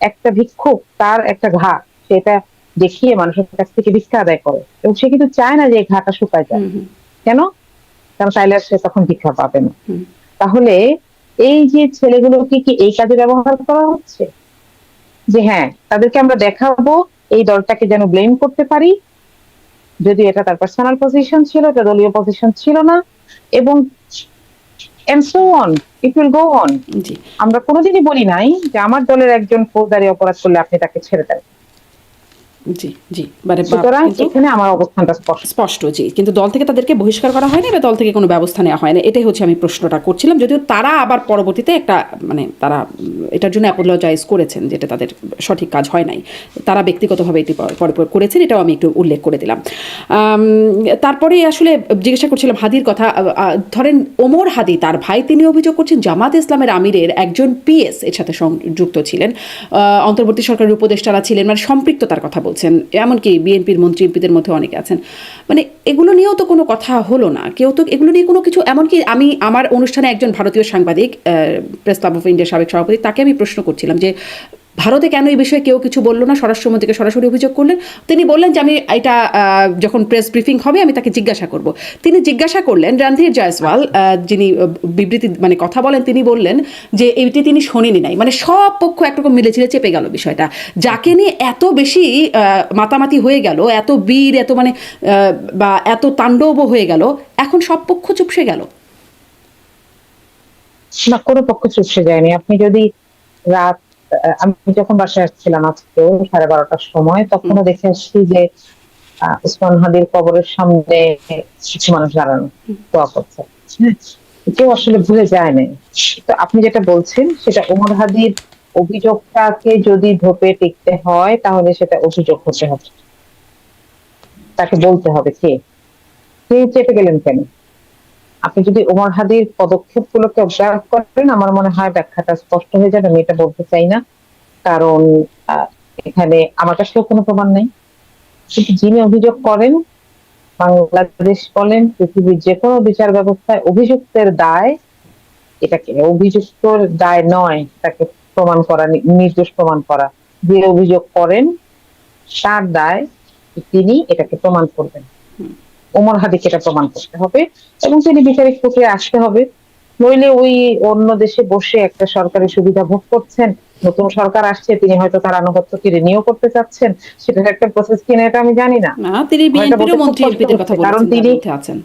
একটা ভিক্ষুক তার একটা ঘা, সেটা দেখিয়ে মানুষের কাছ থেকে ভিক্ষা আদায় করে, এবং সে কিন্তু চায় না যে এই ঘাটা শুকায় যায়। কেন? কারণ তাইলে আর সে তখন ভিক্ষা পাবে না। তাহলে এই যে ছেলেগুলোকে কি এই কাজে ব্যবহার করা হচ্ছে? যে হ্যাঁ, তাদেরকে আমরা দেখাবো, এই দলটাকে যেন ব্লেম করতে পারি, যদি এটা তার পার্সোনাল পজিশন ছিল, এটা দলীয় পজিশন ছিল না, এবং and so on, it will go on. জি আমরা কোনোদিনই বলি নাই যে আমার দলের একজন ফৌজদারি অপরাধ করলে আপনি তাকে ছেড়ে দেন। জি জি, মানে সুতরাং কিন্তু এখানে আমার অবস্থানটা স্পষ্ট। স্পষ্ট, জি, কিন্তু দল থেকে তাদেরকে বহিষ্কার করা হয়নি বা দল থেকে কোনো ব্যবস্থা নেওয়া হয় না, এটাই হচ্ছে আমি প্রশ্নটা করছিলাম। যদিও তারা আবার পরবর্তীতে একটা মানে তারা এটার জন্য অ্যাপোলোজাইজ করেছেন, যেটা তাদের সঠিক কাজ হয় নাই, তারা ব্যক্তিগতভাবে এটি পরে করেছেন, এটাও আমি একটু উল্লেখ করে দিলাম। তারপরে আসলে জিজ্ঞাসা করছিলাম হাদির কথা। ধরেন ওমর হাদি, তার ভাই, তিনি অভিযোগ করছেন জামাত ইসলামের আমিরের একজন পিএস এর সাথে সংযুক্ত ছিলেন, অন্তর্বর্তী সরকারের উপদেষ্টারা ছিলেন, মানে সম্পৃক্ততার কথা বলছেন, এমনকি বিএনপির মন্ত্রী এমপিদের মধ্যে অনেকে আছেন। মানে এগুলো নিয়েও তো কোনো কথা হলো না, কেউ তো এগুলো নিয়ে কোনো কিছু। এমনকি আমি আমার অনুষ্ঠানে একজন ভারতীয় সাংবাদিক, প্রেস ক্লাব অফ ইন্ডিয়ার সাবেক সভাপতি, তাকে আমি প্রশ্ন করছিলাম যে ভারতে কেন এই বিষয়ে কেউ কিছু বললো না, স্বরাষ্ট্রমন্ত্রীকে সরাসরি অভিযোগ করলেন। তিনি বললেন যে আমি এটা যখন প্রেস ব্রিফিং হবে আমি তাকে জিজ্ঞাসা করব। তিনি জিজ্ঞাসা করলেন রণধীর জয়সওয়াল, যিনি বিবৃতি মানে কথা বলেন, তিনি বললেন যে এইটি তিনি শোনেনি নাই। মানে সব পক্ষ একরকম মিলেঝিলে চেপে গেল বিষয়টা, যাকে নিয়ে এত বেশি মাতামাতি হয়ে গেল, এত বীর, এত মানে বা এত তাণ্ডব হয়ে গেল, এখন সব পক্ষ চুপসে গেল। না, কোনো পক্ষ চুপসে যায়নি। আপনি যদি রাত, আমি যখন বাসায় আসছিলাম আজকে 12:30টার সময়, তখনও দেখে আসছি যে উসমান হাদির কবরের সামনে কিছু মানুষ দাঁড়ানো, দোয়া করছে। কেউ আসলে ভুলে যায় নাই। তো আপনি যেটা বলছেন, সেটা ওমর হাদির অভিযোগটাকে যদি ধোপে টিকতে হয়, তাহলে সেটা অভিযোগ হতে হবে, তাকে বলতে হবে কে চেপে গেলেন কেন। আপনি যদি ওমর হাদির পদক্ষেপ গুলোকে অবজার্ভ করেন, আমার মনে হয় ব্যাখ্যাটা স্পষ্ট হয়ে যাবে। আমি এটা বলতে চাই না, কারণ এখানে আমার কাছেও কোনো প্রমাণ নেই। কিন্তু যিনি অভিযোগ করেন, বাংলাদেশ বলেন পৃথিবীর যে কোনো বিচার ব্যবস্থায় অভিযুক্তের দায়, এটাকে অভিযুক্তর দায় নয় তাকে প্রমাণ করা, নির্দোষ প্রমাণ করা। যে অভিযোগ করেন তার দায় তিনি এটাকে প্রমাণ করবেন। ওমর হাদিকে এটা প্রমাণ করতে হবে এবং তিনি বিচারিক প্রক্রিয়ায় আসতে হবে। নইলে ওই অন্য দেশে বসে একটা সরকারি সুবিধা ভোগ করছেন, নতুন সরকার আসছে, তিনি হয়তো তার আনুগত্যকে রিনিউ করতে চাচ্ছেন, সেটার একটা প্রসেস কিনা এটা আমি জানি না। না, তিনি আমার এটা বিএনপিরও বলতে খুব মন্ত্রী কষ্ট এমপিদের কথা হচ্ছে, কারণ বলেছেন যার তিনি, মধ্যে আছেন।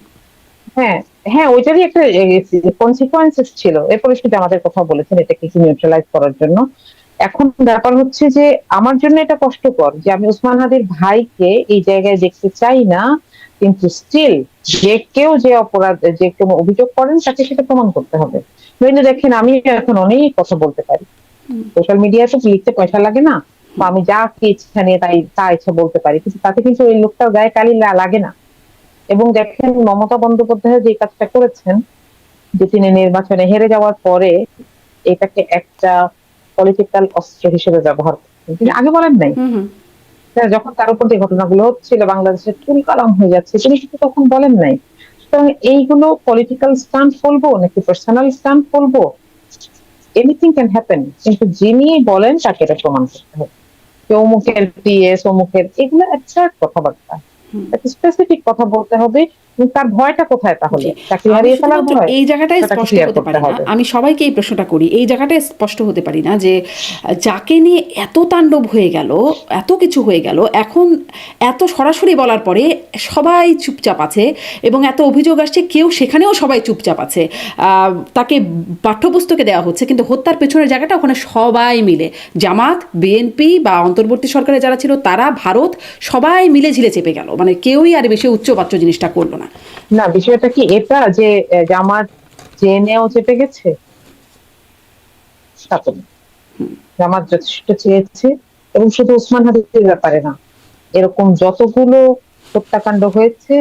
হ্যাঁ হ্যাঁ, ওইটারই একটা কনসিকোয়েন্সেস ছিল, এরপরে সেটা আমাদের কথা বলেছেন এটাকে একটু নিউট্রালাইজ করার জন্য। এখন ব্যাপার হচ্ছে যে আমার জন্য এটা কষ্টকর যে আমি ওসমান হাদির ভাইকে এই জায়গায় দেখতে চাই না, কিন্তু স্টিল যে কেউ যে অপরাধ, যে কোনো অভিযোগ করেন তাকে সেটা প্রমাণ করতে হবে। নইলে দেখেন আমি এখন অনেক কথা বলতে পারি, সোশ্যাল মিডিয়ায় তো লিখতে পয়সা লাগে না, তো আমি যা ইচ্ছা নিয়ে তাই তা ইচ্ছা বলতে পারি, কিন্তু তাতে কিন্তু ওই লোকটার গায়ে কালি লাগে না। এবং দেখেন মমতা বন্দ্যোপাধ্যায় যে কাজটা করেছেন, যে তিনি নির্বাচনে হেরে যাওয়ার পরে এটাকে একটা পলিটিক্যাল অস্ত্র হিসেবে ব্যবহার করছেন, তিনি আগে বলেন নাই। হুম হুম। যখন তার উপর যে ঘটনাগুলো হচ্ছিল, বাংলাদেশের তুলকালাম হয়ে যাচ্ছে, তিনি কিন্তু তখন বলেন নাই। সুতরাং এইগুলো পলিটিক্যাল স্টান্ট বলবো নাকি পার্সোনাল স্টান্ট বলবো, এনিথিং ক্যান হ্যাপেন, কিন্তু যিনি বলেন তাকে এটা প্রমাণ করতে হবে। যে অমুকের পিএস, অমুকের, এগুলো অ্যাবসার্ড কথাবার্তা, একটা স্পেসিফিক কথা বলতে হবে। এবং তার ভয়টা কোথায় তাহলে? জি, চাকরি আমি হারিয়ে ফেলার শুধুমাত্র ভয়? এই জায়গাটায় সেটাকে স্পষ্ট ক্লিয়ার হতে করতে পারি না, হবে। আমি সবাইকে এই প্রশ্নটা করি, এই জায়গাটায় স্পষ্ট হতে পারি না যে যাকে নিয়ে এত তাণ্ডব হয়ে গেল, এত কিছু হয়ে গেল, এখন এত সরাসরি বলার পরে সবাই চুপচাপ আছে, এবং এত অভিযোগ আসছে, কেউ সেখানেও সবাই চুপচাপ আছে। তাকে পাঠ্যপুস্তকে দেওয়া হচ্ছে, কিন্তু হত্যার পেছনের জায়গাটা ওখানে সবাই মিলে, জামাত, বিএনপি বা অন্তর্বর্তী সরকারে যারা ছিল তারা, ভারত, সবাই মিলে ঝিলে চেপে গেল, মানে কেউই আর বেশি উচ্চবাচ্য জিনিসটা করলো না। না, বিষয়টা কি এটা যে জামাত জেনেও চেপে গেছে? তা তো না। জামাত যথেষ্ট চেয়েছে, এবং শুধু ওসমান হাদির ব্যাপারে না, এরকম যতগুলো হত্যাকাণ্ড হয়েছে,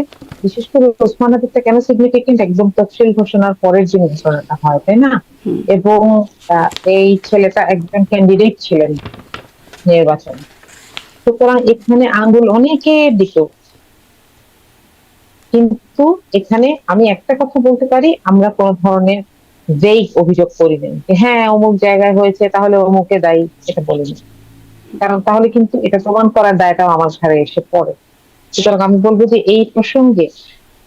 বিশেষ করে ওসমান হাদিরটা কেন সিগনিফিকেন্ট, একদম তফসিল ঘোষণার পরের যে ঘটনাটা হয়, তাই না? এবং এই ছেলেটা একজন ক্যান্ডিডেট ছিলেন নির্বাচনে, সুতরাং এখানে আঙ্গুল অনেকের দিকে। কিন্তু এখানে আমি একটা কথা বলতে পারি, আমরা কোন ধরনের যেই অভিযোগ করিনি যে হ্যাঁ অমুক জায়গায় হয়েছে তাহলে অমুকে দায়ী, এটা বলিনি। কারণ তাহলে কিন্তু এটা প্রমাণ করার দায়টাও আমার ঘাড়ে এসে পড়ে। সুতরাং আমি বলবো যে এই প্রসঙ্গে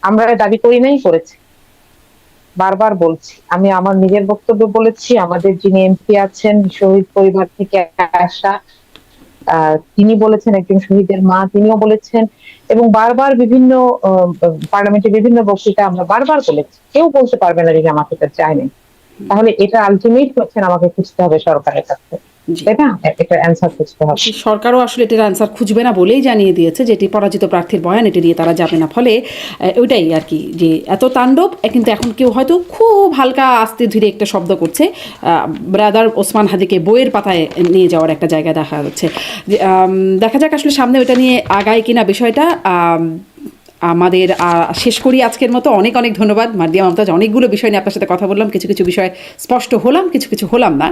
আমরা দাবি করি নাই, করেছি, বারবার বলছি, আমি আমার নিজের বক্তব্য বলেছি, আমাদের যিনি এমপি আছেন শহীদ পরিবার থেকে আসা, তিনি বলেছেন, একজন শহীদের মা তিনিও বলেছেন, এবং বারবার বিভিন্ন পার্লামেন্টে বিভিন্ন বক্তৃতা আমরা বারবার বলেছি, কেউ বলতে পারবে না যে আমাকে এটা চায়নি। তাহলে এটা আলটিমেট কোয়েশ্চেন আমাকে খুঁজতে হবে সরকারের কাছে, জি, তাই না? এটা অ্যান্সার খুঁজতে হবে। সরকারও আসলে এটার অ্যান্সার খুঁজবে না বলেই জানিয়ে দিয়েছে যে এটি পরাজিত প্রার্থীর বয়ান, এটি নিয়ে তারা যাবে না। ফলে ওইটাই আর কি, যে এত তাণ্ডব, কিন্তু এখন কেউ হয়তো খুব হালকা আস্তে ধীরে একটা শব্দ করছে, ব্রাদার ওসমান হাদিকে বইয়ের পাতায় নিয়ে যাওয়ার একটা জায়গা দেখা যাচ্ছে। দেখা যাক আসলে সামনে ওইটা নিয়ে আগায় কিনা বিষয়টা। আমাদের শেষ করি আজকের মতো। অনেক অনেক ধন্যবাদ মার্দিয়া মমতাজ, অনেকগুলো বিষয় নিয়ে আপনার সাথে কথা বললাম, কিছু কিছু বিষয় স্পষ্ট হলাম, কিছু কিছু হলাম না।